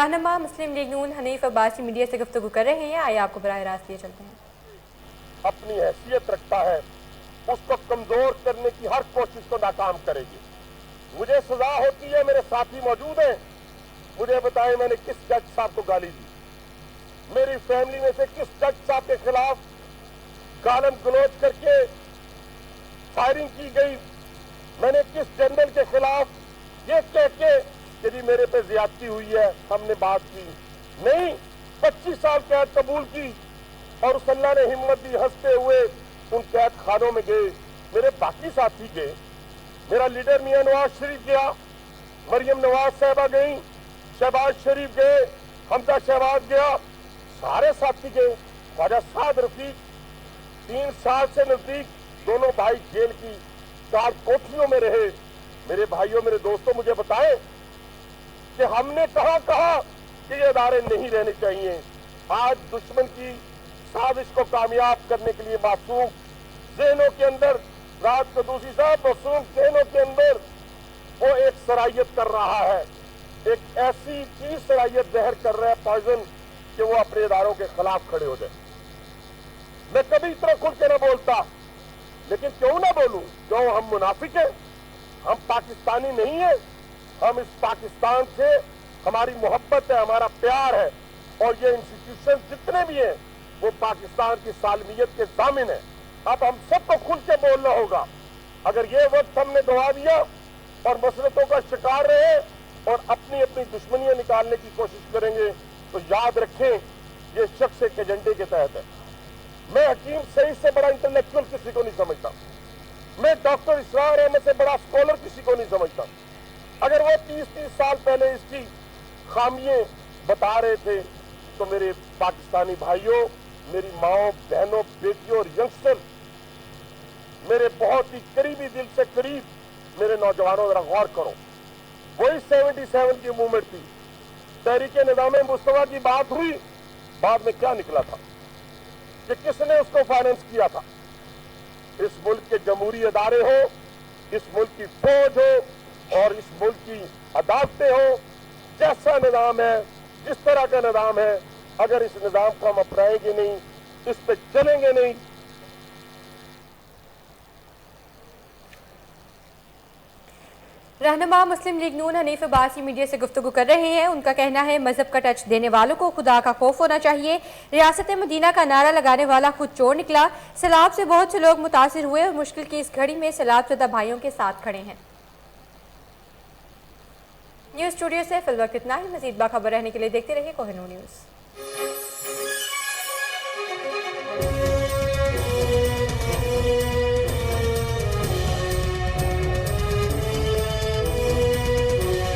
रहनुमा मुस्लिम लीग नून हनीफ अब्बासी मीडिया से गुफ्तगू कर रहे हैं, आइए आपको बराह रास्त लिए चलते हैं। अपनी हैसियत रखता है उसको कमजोर करने की हर कोशिश को नाकाम करेगी। मुझे सजा होती है, मेरे साथी मौजूद हैं, मुझे बताएं मैंने किस जज साहब को गाली दी, मेरी फैमिली में से किस जज साहब के खिलाफ गालम गलौज करके फायरिंग की गई, मैंने किस जनरल के खिलाफ ये कह के यदि मेरे पे ज्यादती हुई है हमने बात की नहीं। 25 साल कैद कबूल की और उस अल्लाह ने हिम्मत दी, हंसते हुए उन कैद खानों में गए, मेरे बाकी साथी गए, मेरा लीडर मियां नवाज शरीफ गया, मरियम नवाज साहबा गई, शहबाज शरीफ गए, हमजा शहबाज गया, सारे साथी गए। ख्वाजा साद रफीक 3 साल से नजदीक दोनों भाई जेल की 4 कोठरियों में रहे। मेरे भाइयों, मेरे दोस्तों, मुझे बताएं कि हमने कहा कि ये अदारे नहीं रहने चाहिए। आज दुश्मन की साजिश को कामयाब करने के लिए मासूम ज़हनों के अंदर, रात कदूसी साहब, मासूम ज़हनों के अंदर वो एक सरायत कर रहा है, एक ऐसी चीज सरायत जहर कर रहा है, पॉइजन, कि वो अपने इदारों के खिलाफ खड़े हो जाए। मैं कभी इतना खुल के ना बोलता, लेकिन क्यों ना बोलूं? क्यों? हम मुनाफिक हैं? हम पाकिस्तानी नहीं है? हम इस पाकिस्तान से हमारी मोहब्बत है, हमारा प्यार है, और ये इंस्टीट्यूशन जितने भी हैं वो पाकिस्तान की सालमियत के जामिन है। अब हम सबको खुल के बोलना होगा। अगर ये वक्त हमने गवा दिया और मसलतों का शिकार रहे और अपनी अपनी दुश्मनियां निकालने की कोशिश करेंगे, तो याद रखें ये शख्स एक एजेंडे के तहत है। मैं हकीम सईद से बड़ा इंटेलेक्चुअल किसी को नहीं समझता, मैं डॉक्टर इसरार अहमद से बड़ा स्कॉलर किसी को नहीं समझता। अगर वो 30 साल पहले इसकी खामियां बता रहे थे, तो मेरे पाकिस्तानी भाइयों, मेरी माओ, बहनों, बेटियों और यंगस्टर, मेरे बहुत ही करीबी दिल से करीब मेरे नौजवानों, जरा गौर करो। वही 77 की मूवमेंट थी, तहरीके निज़ामे मुस्तफा की बात हुई, बाद में क्या निकला था कि किसने उसको फाइनेंस किया था। इस मुल्क के जमहूरी अदारे हो, इस मुल्क की फौज हो और इस मुल्क की अदालतें हो, जैसा निज़ाम है, जिस तरह का निज़ाम है, अगर इस निज़ाम को हम अपनाएंगे नहीं, इस पे चलेंगे नहीं। रहनुमा मुस्लिम लीग नून हनीफ अब्बासी मीडिया से गुफ्तगू कर रहे हैं। उनका कहना है मजहब का टच देने वालों को खुदा का खौफ होना चाहिए। रियासत मदीना का नारा लगाने वाला खुद चोर निकला। सैलाब से बहुत से लोग मुतासिर हुए और मुश्किल की इस घड़ी में सैलाब ज़दा भाइयों के साथ खड़े हैं। न्यूज़ स्टूडियो से फिल वक्त इतना ही। मज़ीद बाखबर रहने के लिए देखते रहिए कोहिनूर न्यूज़।